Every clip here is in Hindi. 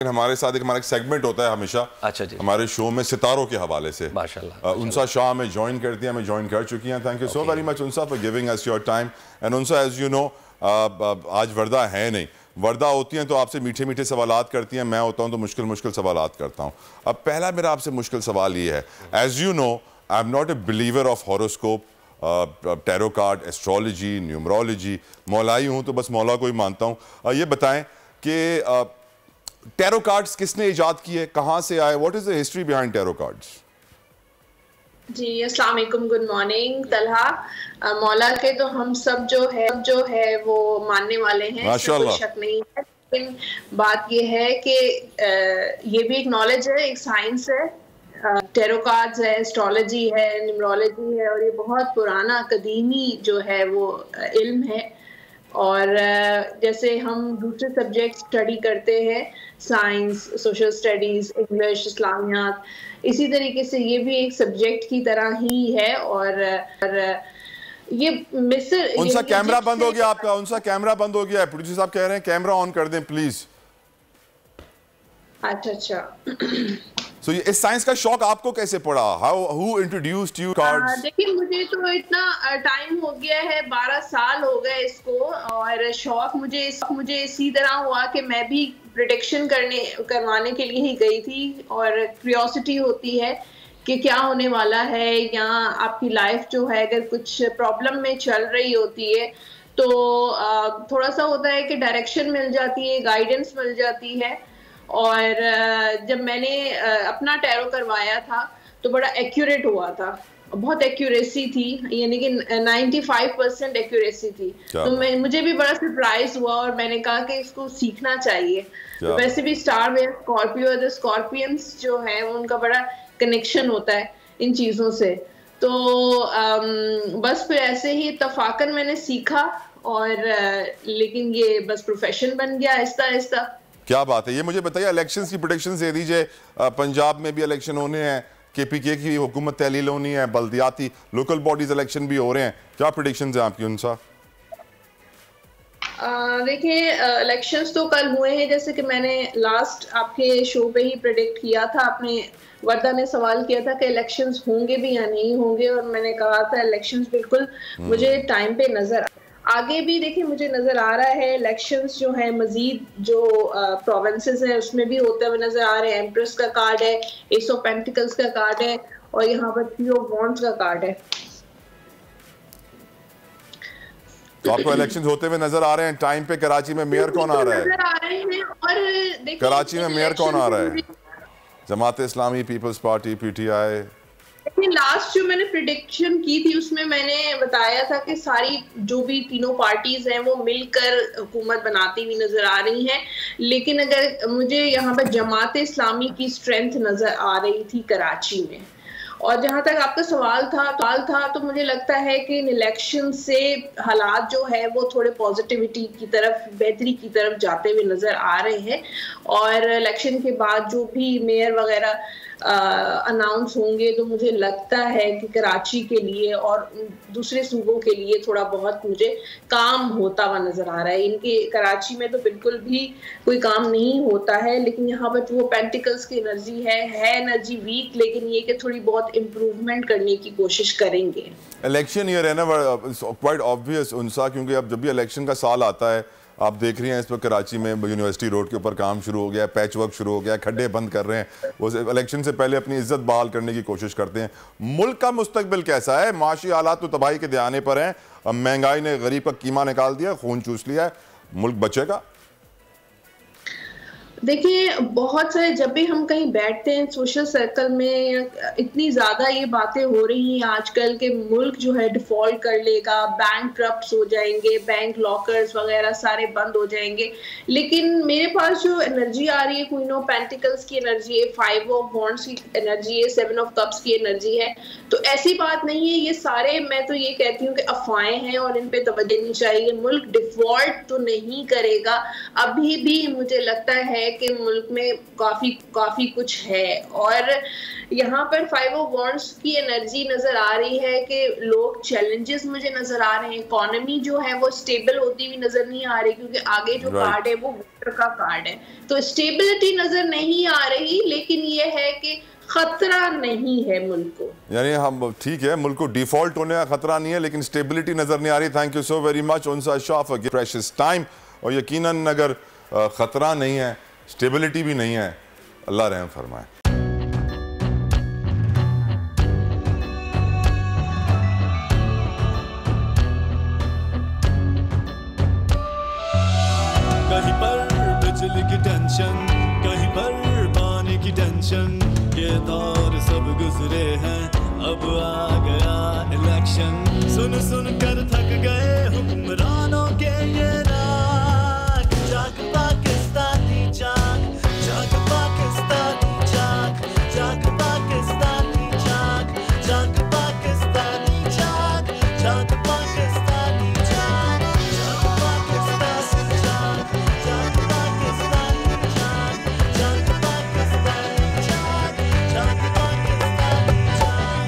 हमारे साथ हमारा एक सेगमेंट होता है हमेशा। अच्छा जी। हमारे शो में सितारों के हवाले से माशाल्लाह उनसा शाह में ज्वाइन करती हैं, हमें ज्वाइन कर चुकी हैं। Thank you so very much Unsa for giving us your time. And Unsa as you know आज वर्दा है नहीं, वर्दा होती हैं तो आपसे मीठे मीठे सवालात करती हैं, मैं होता हूं तो मुश्किल मुश्किल सवालात करता हूं। अब पहला मेरा आपसे मुश्किल सवाल ये है, as you know I am not a believer of horoscope, tarot card, astrology, numerology. मौलाई हूं तो बस मौला को ही मानता हूं। ये बताएं कि टैरो कार्ड्स किसने इजाद किए, कहां से आए, what is the history behind tarot cards? जी अस्सलाम वालेकुम, गुड मॉर्निंग तलहा। मौला के तो हम सब जो है वो मानने वाले हैं, इसमें कोई शक नहीं है। लेकिन बात ये है कि ये भी एक नॉलेज है, एक साइंस है। टैरो कार्ड्स है, एस्ट्रोलॉजी है, न्यूमरोलॉजी है, और ये बहुत पुराना कदीमी जो है वो इल्म है। और जैसे हम दूसरे सब्जेक्ट स्टडी करते हैं, साइंस, सोशल स्टडीज, इंग्लिश, इस्लामियात, इसी तरीके से ये भी एक सब्जेक्ट की तरह ही है। और ये मिस्र उनसा कैमरा बंद हो गया आपका, उनसा कैमरा बंद हो गया है। प्रोड्यूसर साहब कह रहे हैं कैमरा ऑन कर दें प्लीज। अच्छा। So, इस साइंस का शौक आपको कैसे पड़ा? Who introduced you cards? देखिए मुझे तो इतना टाइम हो गया है, 12 साल हो गए इसको। और शौक मुझे इसी तरह हुआ कि मैं भी प्रिडिक्शन करवाने के लिए ही गई थी। और क्यूरियोसिटी होती है कि क्या होने वाला है, या आपकी लाइफ जो है अगर कुछ प्रॉब्लम में चल रही होती है तो थोड़ा सा होता है कि डायरेक्शन मिल जाती है, गाइडेंस मिल जाती है। और जब मैंने अपना टैरो करवाया था तो बड़ा एक्यूरेट हुआ था, बहुत एक्यूरेसी थी, यानी कि 95% एक्यूरेसी थी। तो मुझे भी बड़ा सरप्राइज हुआ और मैंने कहा कि इसको सीखना चाहिए। तो वैसे भी स्टार में स्कॉर्पियो, द स्कॉर्पियंस जो है उनका बड़ा कनेक्शन होता है इन चीज़ों से। तो बस फिर ऐसे ही इत्तफाकन मैंने सीखा, और लेकिन ये बस प्रोफेशन बन गया आहिस्ता आहिस्ता। क्या बात है। ये मुझे बताइए, इलेक्शंस की प्रेडिक्शंस दे दीजिए। पंजाब में भी इलेक्शन होने हैं, केपीके की हुकूमत तहलील होनी है, बल्दियाती लोकल बॉडीज इलेक्शन भी हो रहे हैं, क्या प्रेडिक्शंस हैं आपकी उनसा? देखिए इलेक्शंस तो कल हुए हैं, जैसे कि मैंने लास्ट आपके शो पे ही प्रेडिक्ट किया था। आपने वर्दा ने सवाल किया था कि इलेक्शंस होंगे भी या नहीं होंगे, और मैंने कहा था इलेक्शंस बिल्कुल मुझे टाइम पे नजर आगे भी देखिए मुझे नजर आ रहा है। इलेक्शंस जो है मजीद जो प्रोविंसेस है उसमें भी होते हुए नजर आ रहे हैं। एम्प्रेस का कार्ड है, एस ऑफ पेंटिकल्स का कार्ड है, और यहाँ पर थ्री ऑफ वॉन्ड्स का कार्ड है। तो आपको इलेक्शंस होते हुए नजर आ रहे हैं। टाइम पे कराची में मेयर कौन आ रहा है? नजर आ रहे हैं। और कराची में मेयर कौन आ रहा है? Jamaat Islami, peoples party, PTI. Last जो मैंने प्रिडिक्शन की थी उसमें मैंने बताया था कि सारी जो भी तीनों पार्टीज हैं वो मिलकर हुकूमत बनाती हुई नजर आ रही हैं। लेकिन अगर मुझे यहाँ पर जमात इस्लामी की स्ट्रेंथ नजर आ रही थी कराची में। और जहां तक आपका सवाल था तो मुझे लगता है कि इन इलेक्शन से हालात जो है वो थोड़े पॉजिटिविटी की तरफ, बेहतरी की तरफ जाते हुए नजर आ रहे हैं। और इलेक्शन के बाद जो भी मेयर वगैरह अनाउंस होंगे तो मुझे लगता है कि कराची के लिए और दूसरे सूबों के लिए थोड़ा बहुत मुझे काम होता हुआ नजर आ रहा है। इनके कराची में तो बिल्कुल भी कोई काम नहीं होता है, लेकिन यहाँ पर वो पेंटिकल्स की एनर्जी है एनर्जी वीक, लेकिन ये कि थोड़ी बहुत इम्प्रूवमेंट करने की कोशिश करेंगे। इलेक्शन ईयर है ना, क्वाइट ऑब्वियस उनसा, क्योंकि अब जब भी इलेक्शन का साल आता है आप देख रही हैं इस पर कराची में यूनिवर्सिटी रोड के ऊपर काम शुरू हो गया, पैच वर्क शुरू हो गया, खड्डे बंद कर रहे हैं। वो इलेक्शन से पहले अपनी इज्जत बहाल करने की कोशिश करते हैं। मुल्क का मुस्तकबिल कैसा है? माशी हालात तो तबाही के दयाने पर हैं। अब महंगाई ने गरीब का कीमा निकाल दिया, खून चूस लिया है। मुल्क बचेगा? देखिए बहुत सारे जब भी हम कहीं बैठते हैं सोशल सर्कल में, इतनी ज्यादा ये बातें हो रही हैं आजकल के मुल्क जो है डिफॉल्ट कर लेगा, बैंक करप्ट हो जाएंगे, बैंक लॉकर्स वगैरह सारे बंद हो जाएंगे। लेकिन मेरे पास जो एनर्जी आ रही है, क्वीन ऑफ पेंटिकल्स की एनर्जी है, फाइव ऑफ वॉन्ड्स की एनर्जी है, सेवन ऑफ कप्स की एनर्जी है। तो ऐसी बात नहीं है, ये सारे मैं तो ये कहती हूँ कि अफवाहें हैं और इन पे तवज्जो देनी चाहिए। मुल्क डिफॉल्ट तो नहीं करेगा, अभी भी मुझे लगता है कि मुल्क में काफी कुछ है। और यहाँ पर फाइव ऑफ वॉन्ड्स की एनर्जी नजर आ रही है कि लोग चैलेंजेस मुझे नजर आ रहे हैं। इकोनॉमी जो है वो स्टेबल होती हुई नजर नहीं आ रही, क्योंकि आगे जो कार्ड है वो वोटर का कार्ड है। तो स्टेबिलिटी नजर नहीं आ रही, लेकिन ये है कि खतरा नहीं है मुल्क को। यानी हम ठीक है, मुल्क को डिफॉल्ट होने का खतरा नहीं है, लेकिन स्टेबिलिटी नजर नहीं आ रही। Thank you so very much Unsa Shah for precious time. और यकीनन अगर खतरा नहीं है, स्टेबिलिटी भी नहीं है, अल्लाह रहम फरमाए। कहीं पर बिजली की टेंशन, कहीं पर पानी की टेंशन, ये दौर सब गुजरे हैं, अब आ गया इलेक्शन। सुन सुन कर थक गए हुक्मरानों के ये राग, जाग पाकिस्तानी जाग, जाग पाकिस्तानी जाग, जाग पाकिस्तानी जाग, जाग पाकिस्तानी जाग, जाग पाकिस्तानी जाग, जाग पाकिस्तानी जाग, जाग पाकिस्तानी जाग, जाग पाकिस्तानी जाग, जाग पाकिस्तानी जाग।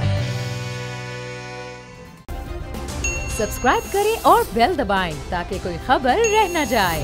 सब्सक्राइब करें और बेल दबाएं ताकि कोई खबर रह न जाए।